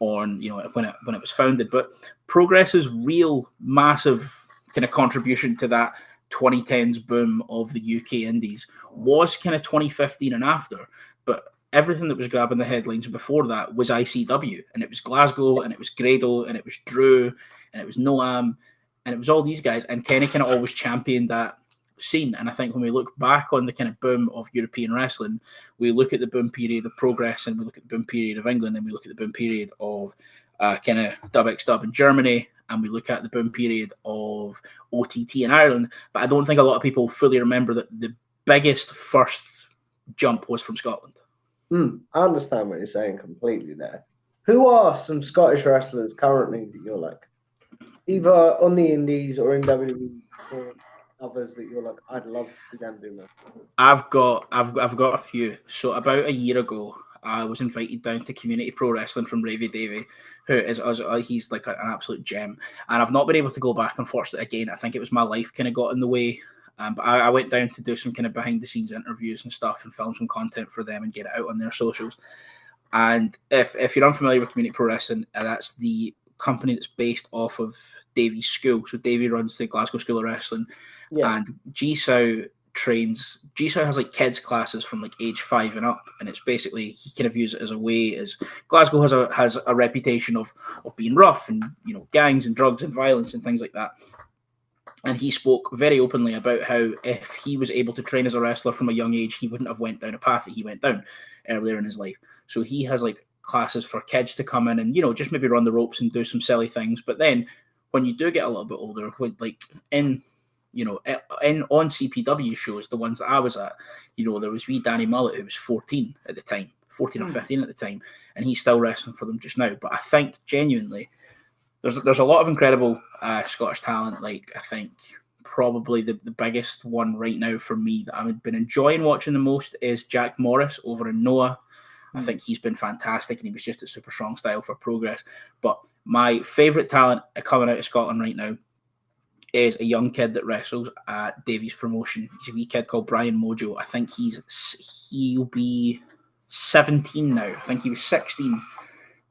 on, when it was founded. But Progress's real massive kind of contribution to that 2010s boom of the UK indies was kind of 2015 and after. But everything that was grabbing the headlines before that was ICW, and it was Glasgow, and it was Grado, and it was Drew, and it was Noam, and it was all these guys, and Kenny kind of always championed that scene. And I think when we look back on the kind of boom of European wrestling, we look at the boom period of Progress, and we look at the boom period of England, and we look at the boom period of kind of WXW in Germany, and we look at the boom period of OTT in Ireland. But I don't think a lot of people fully remember that the biggest first jump was from Scotland. I understand what you're saying completely there. Who are some Scottish wrestlers currently that you're like, either on the Indies or in WWE, or others that you're like, I'd love to see them do more? I've got a few. So about a year ago, I was invited down to Community Pro Wrestling from Ravy Davey, who is he's like an absolute gem. And I've not been able to go back, unfortunately. Again, I think it was my life kind of got in the way. But I went down to do some kind of behind the scenes interviews and stuff, and film some content for them and get it out on their socials. And if you're unfamiliar with Community Pro Wrestling, that's the company that's based off of Davy's school. So Davy runs the Glasgow School of Wrestling, and G-Sow has like kids classes from like age 5 and up, and it's basically, he kind of views it as a way, as Glasgow has a reputation of being rough and, you know, gangs and drugs and violence and things like that. And he spoke very openly about how if he was able to train as a wrestler from a young age, he wouldn't have went down a path that he went down earlier in his life. So he has like classes for kids to come in and, you know, just maybe run the ropes and do some silly things. But then when you do get a little bit older, like on CPW shows, the ones that I was at, you know, there was wee Danny Mullet, who was 14 at the time, 14 or 15 at the time, and he's still wrestling for them just now. But I think genuinely, there's a lot of incredible Scottish talent. Like, I think probably the biggest one right now for me that I've been enjoying watching the most is Jack Morris over in Noah. I think he's been fantastic, and he was just at Super Strong Style for Progress. But my favourite talent coming out of Scotland right now is a young kid that wrestles at Davies Promotion. He's a wee kid called Brian Mojo. I think he'll be 17 now. I think he was 16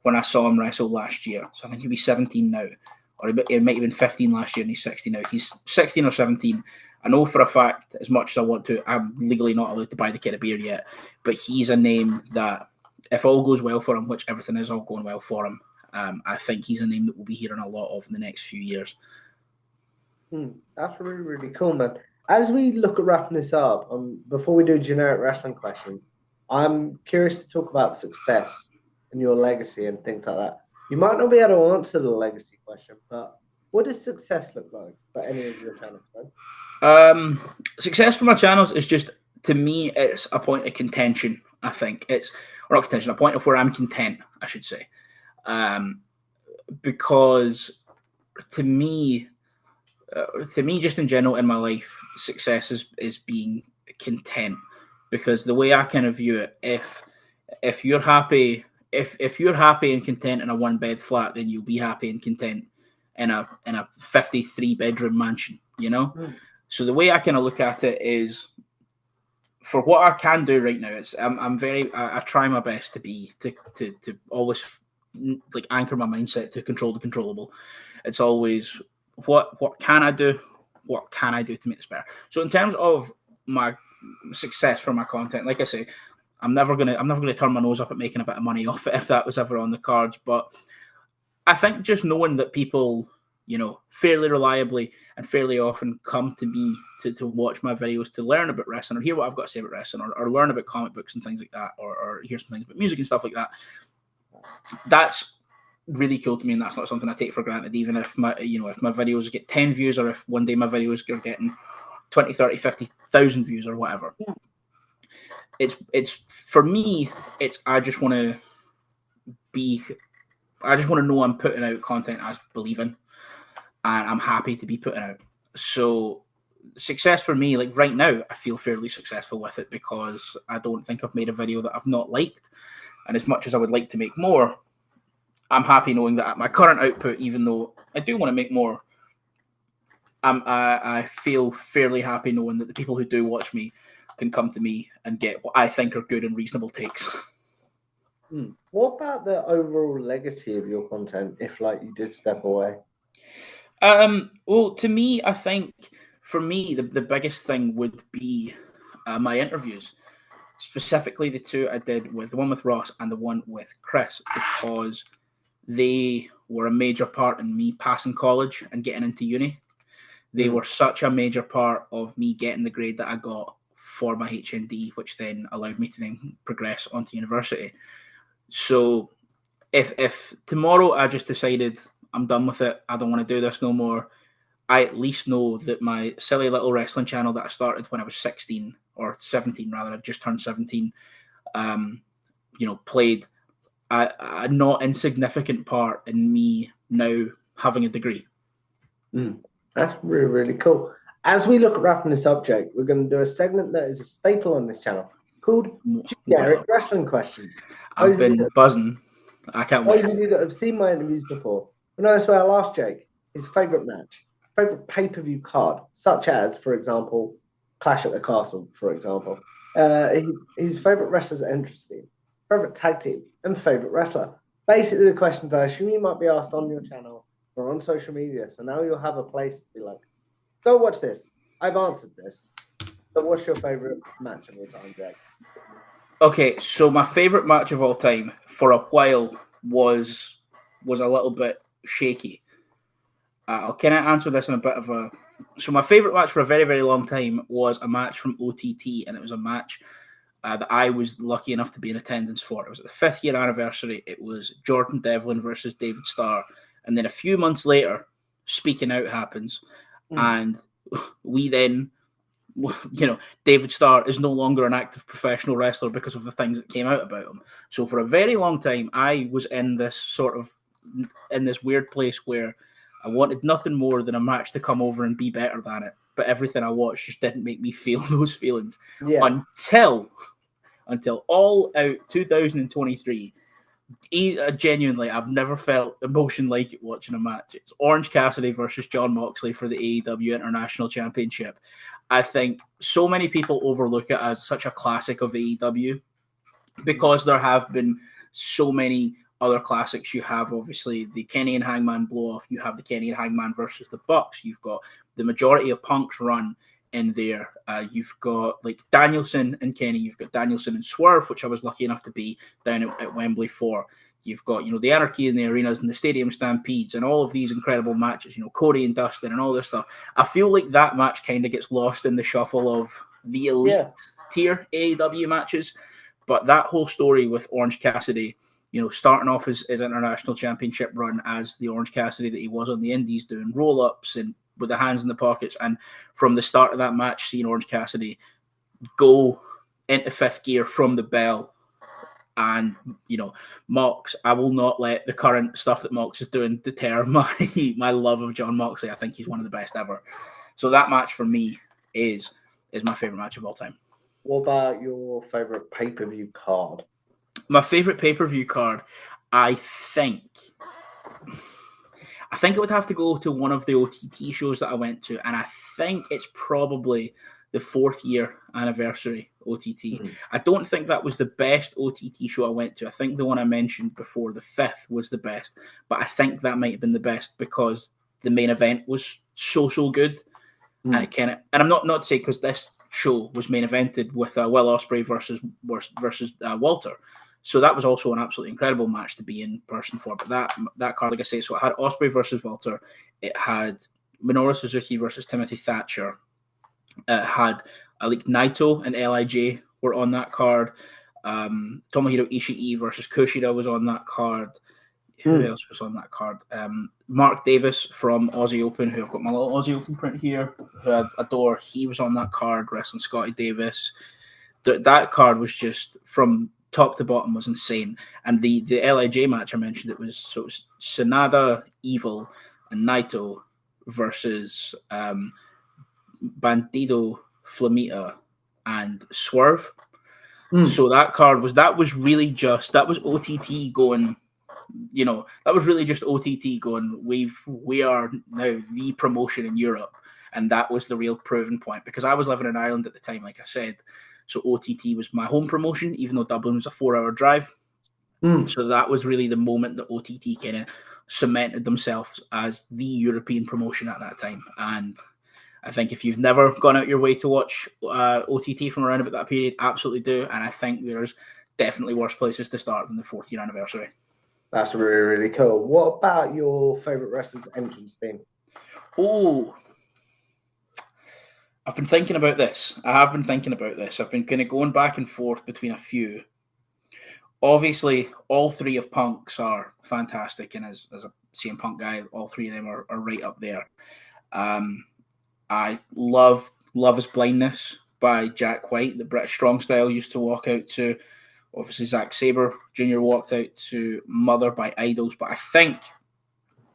when I saw him wrestle last year. So I think he'll be 17 now. Or it might have been 15 last year and he's 16 now. He's 16 or 17. I know for a fact, as much as I want to, I'm legally not allowed to buy the kid a beer yet. But he's a name that, if all goes well for him, which everything is all going well for him, I think he's a name that we'll be hearing a lot of in the next few years. That's really, really cool, man. As we look at wrapping this up, before we do generic wrestling questions, I'm curious to talk about success and your legacy and things like that. You might not be able to answer the legacy question, but what does success look like for any of your channels, man? Success for my channels is just, to me, it's a point of contention. I think it's, or not contention, a point of where I'm content, I should say, because to me, just in general in my life, success is being content. Because the way I kind of view it, if you're happy. If you're happy and content in a 1-bed flat, then you'll be happy and content in a 53-bedroom mansion, you know? So the way I kind of look at it is, for what I can do right now, I try my best to always like anchor my mindset to control the controllable. It's always what can I do? What can I do to make this better? So in terms of my success for my content, like I say, I'm never gonna turn my nose up at making a bit of money off it if that was ever on the cards. But I think just knowing that people, you know, fairly reliably and fairly often come to me to watch my videos to learn about wrestling or hear what I've got to say about wrestling or learn about comic books and things like that, or hear some things about music and stuff like that. That's really cool to me, and that's not something I take for granted. Even if my videos get 10 views, or if one day my videos are getting 20, 30, 50,000 views or whatever. It's for me, I just want to know I'm putting out content I believe in, and I'm happy to be putting out. So success for me, like right now, I feel fairly successful with it because I don't think I've made a video that I've not liked. And as much as I would like to make more, I'm happy knowing that at my current output, even though I do want to make more, I feel fairly happy knowing that the people who do watch me can come to me and get what I think are good and reasonable takes. What about the overall legacy of your content if, like, you did step away? Well, to me, I think for me, the biggest thing would be my interviews. specifically the two I did with the one with Ross and the one with Chris, because they were a major part in me passing college and getting into uni. They were such a major part of me getting the grade that I got for my HND, which then allowed me to then progress onto university. So if tomorrow I just decided I'm done with it, I don't want to do this no more, I at least know that my silly little wrestling channel that I started when I was 16 or 17 rather, I just turned 17, played a not insignificant part in me now having a degree. That's really, really cool. As we look at wrapping this up, Jake, we're going to do a segment that is a staple on this channel called Generic Wrestling Questions. I've been buzzing. I can't wait. Those of you that have seen my interviews before will notice where I asked Jake his favourite match, favourite pay-per-view card, such as, for example, Clash at the Castle, for example. His favourite wrestler's entrance theme, favourite tag team, and favourite wrestler. Basically, the questions I assume you might be asked on your channel or on social media. So now you'll have a place to be like, go watch this. I've answered this. So what's your favourite match of all time, Jake? Okay, so my favourite match of all time for a while was a little bit shaky. I'll kind of answer this in a bit of a... So my favourite match for a very, very long time was a match from OTT, and it was a match that I was lucky enough to be in attendance for. It was at the 5th year anniversary. It was Jordan Devlin versus David Starr. And then a few months later, Speaking Out happens. And we then, David Starr is no longer an active professional wrestler because of the things that came out about him. So for a very long time, I was in this weird place where I wanted nothing more than a match to come over and be better than it. But everything I watched just didn't make me feel those feelings. Yeah. Until All Out 2023, genuinely, I've never felt emotion like it watching a match. It's Orange Cassidy versus Jon Moxley for the AEW International Championship. I think so many people overlook it as such a classic of AEW because there have been so many other classics. You have, obviously, the Kenny and Hangman blow-off. You have the Kenny and Hangman versus the Bucks. You've got the majority of Punk's run in there. You've got like Danielson and Kenny. You've got Danielson and Swerve, which I was lucky enough to be down at Wembley for. You've got, the Anarchy in the arenas and the Stadium Stampedes and all of these incredible matches, Cody and Dustin and all this stuff. I feel like that match kind of gets lost in the shuffle of the elite tier AEW matches. But that whole story with Orange Cassidy, starting off his international championship run as the Orange Cassidy that he was on the Indies, doing roll-ups and with the hands in the pockets, and from the start of that match, seeing Orange Cassidy go into 5th gear from the bell, and Mox, I will not let the current stuff that Mox is doing deter my love of Jon Moxley. I think he's one of the best ever. So that match for me is my favorite match of all time. What about your favorite pay-per-view card? My favorite pay-per-view card, I think it would have to go to one of the OTT shows that I went to, and I think it's probably the 4th year anniversary OTT. I don't think that was the best OTT show I went to. I think the one I mentioned before, the 5th, was the best, but I think that might have been the best because the main event was so good, and it and I'm not to say because this show was main evented with Will Ospreay versus Walter. So that was also an absolutely incredible match to be in person for. But that card, like I say, so it had Ospreay versus Walter. It had Minoru Suzuki versus Timothy Thatcher. It had Naito and LIJ were on that card. Tomohiro Ishii versus Kushida was on that card. Who else was on that card? Mark Davis from Aussie Open, who I've got my little Aussie Open print here, who I adore. He was on that card, wrestling Scotty Davis. That card was just from top to bottom was insane. And the LIJ match I mentioned, it was Sanada, Evil, and Naito versus Bandido, Flamita, and Swerve. So that card was really just, that was OTT going, that was really just OTT going, we are now the promotion in Europe. And that was the real proving point, because I was living in Ireland at the time, like I said. So OTT was my home promotion, even though Dublin was a 4-hour drive. So that was really the moment that OTT kind of cemented themselves as the European promotion at that time. And I think if you've never gone out your way to watch OTT from around about that period, absolutely do. And I think there's definitely worse places to start than the 4th year anniversary. That's really, really cool. What about your favourite wrestler's entrance theme? Oh, I've been thinking about this. I've been kind of going back and forth between a few. Obviously, all three of Punk's are fantastic, and as a CM Punk guy, all three of them are right up there. I love His Blindness by Jack White, the British Strong Style used to walk out to. Obviously, Zack Sabre Jr. walked out to Mother by Idols, but I think,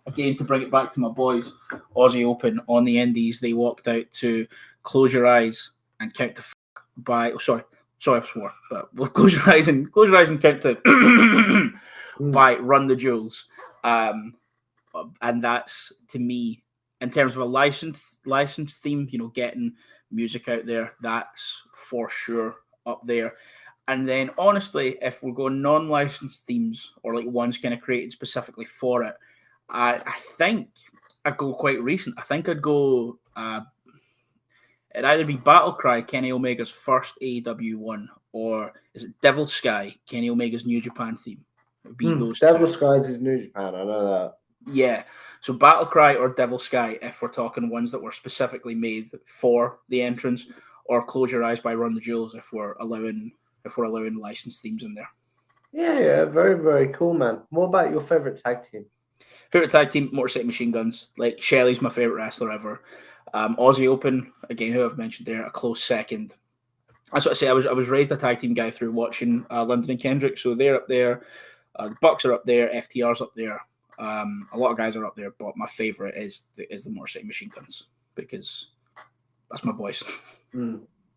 again, to bring it back to my boys, Aussie Open on the Indies, they walked out to Close Your Eyes and Count to Fuck by. Sorry, I swore, but we'll close your eyes and count to by Run the Jewels, and that's, to me, in terms of a licensed theme, getting music out there, that's for sure up there. And then, honestly, if we're going non-licensed themes or like ones kind of created specifically for it, I think I'd go quite recent. I think I'd go. It'd either be Battle Cry, Kenny Omega's first AEW one, or is it Devil Sky, Kenny Omega's New Japan theme? It'd be those Devil two. Skies is New Japan. I know that. Yeah. So Battle Cry or Devil Sky, if we're talking ones that were specifically made for the entrance, or Close Your Eyes by Run the Jewels, if we're allowing licensed themes in there. Yeah, very, very cool, man. What about your favorite tag team? Favorite tag team, Motor City Machine Guns. Like, Shelley's my favorite wrestler ever. Aussie Open, again, who I've mentioned there, a close second. That's what I say. I was raised a tag team guy through watching London and Kendrick, so they're up there. The Bucks are up there. FTR's up there. A lot of guys are up there, but my favorite is the Motor City Machine Guns, because that's my boys.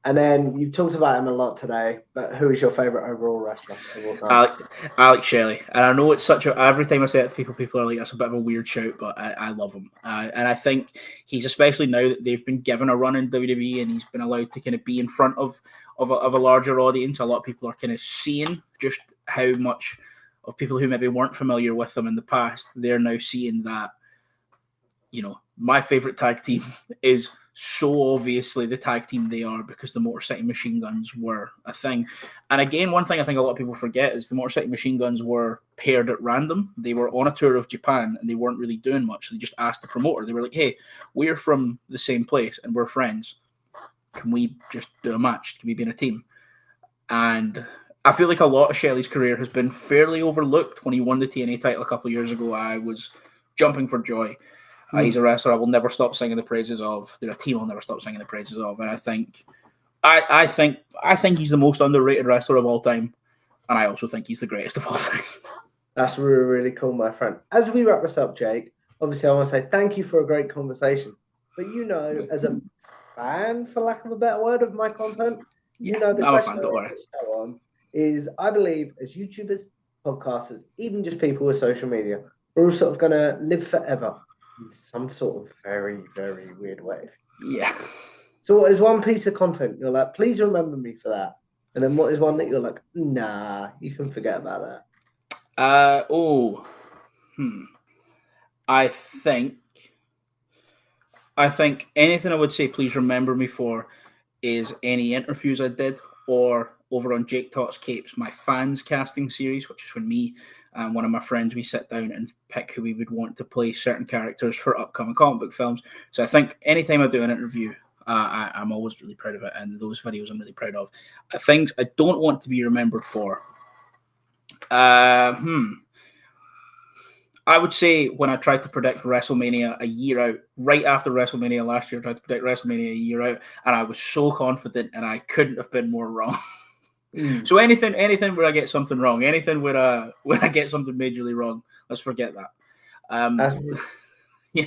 And then you've talked about him a lot today, but who is your favorite overall wrestler of all time? Alex Shelley. And I know it's every time I say it to people are like, that's a bit of a weird shout, but I love him. And I think he's, especially now that they've been given a run in WWE and he's been allowed to kind of be in front of a larger audience, a lot of people are kind of seeing just how much of people who maybe weren't familiar with them in the past, they're now seeing that, my favorite tag team is so obviously the tag team they are because the Motor City Machine Guns were a thing. And again, one thing I think a lot of people forget is the Motor City Machine Guns were paired at random. They were on a tour of Japan and they weren't really doing much. They just asked the promoter. They were like, hey, we're from the same place and we're friends. Can we just do a match? Can we be in a team? And I feel like a lot of Shelley's career has been fairly overlooked. When he won the TNA title a couple of years ago, I was jumping for joy. He's a wrestler I will never stop singing the praises of. They're a team I'll never stop singing the praises of. And I think he's the most underrated wrestler of all time. And I also think he's the greatest of all time. That's really, really cool, my friend. As we wrap this up, Jake, obviously I want to say thank you for a great conversation. But as a fan, for lack of a better word, of my content, the question I want to show on is, I believe, as YouTubers, podcasters, even just people with social media, we're all sort of going to live forever in some sort of very, very weird way. Yeah. So what is one piece of content you're like, please remember me for that? And then what is one that you're like, nah, you can forget about that? I think anything I would say please remember me for is any interviews I did, or over on Jake Talks Capes, my fans casting series, which is when me and one of my friends, we sit down and pick who we would want to play certain characters for upcoming comic book films. So I think anytime I do an interview, I'm always really proud of it, and those videos I'm really proud of. Things I don't want to be remembered for. I would say when I tried to predict WrestleMania a year out, right after WrestleMania last year, I tried to predict WrestleMania a year out, and I was so confident, and I couldn't have been more wrong. So anything where I get something wrong, anything where I get something majorly wrong, let's forget that. Yeah,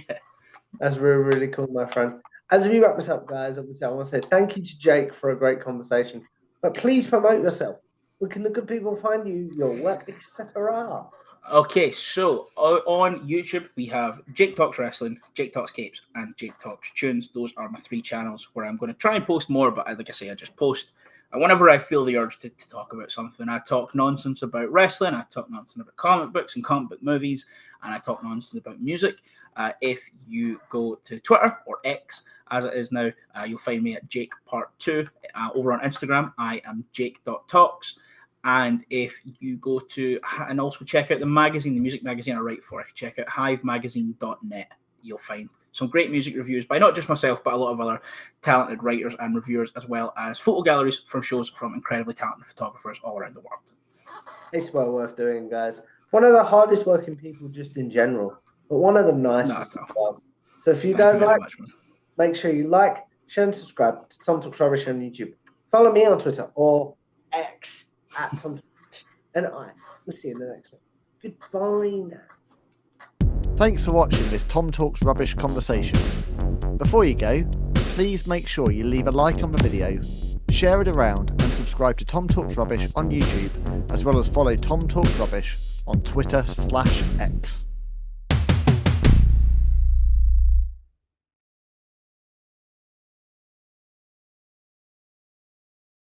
that's really, really cool, my friend. As we wrap this up, guys, obviously I want to say thank you to Jake for a great conversation. But please promote yourself. Where can the good people find you, your work, etc.? Okay, so on YouTube we have Jake Talks Wrestling, Jake Talks Capes, and Jake Talks Tunes. Those are my 3 channels where I'm going to try and post more, but like I say, I just post And whenever I feel the urge to talk about something, I talk nonsense about wrestling, I talk nonsense about comic books and comic book movies, and I talk nonsense about music. If you go to Twitter, or X as it is now, you'll find me at Jake Part 2. Over on Instagram, I am Jake.talks. And if you go to, and also check out the magazine, the music magazine I write for, if you check out hivemagazine.net, you'll find some great music reviews by not just myself, but a lot of other talented writers and reviewers, as well as photo galleries from shows from incredibly talented photographers all around the world. It's well worth doing, guys. One of the hardest working people just in general, but one of the nicest as well. So if you guys like, make sure you like, share, and subscribe to Tom Talks Rubbish on YouTube. Follow me on Twitter or X at Tom Talks Rubbish. And I will see you in the next one. Goodbye now. Thanks for watching this Tom Talks Rubbish conversation. Before you go, please make sure you leave a like on the video, share it around, and subscribe to Tom Talks Rubbish on YouTube, as well as follow Tom Talks Rubbish on Twitter/X.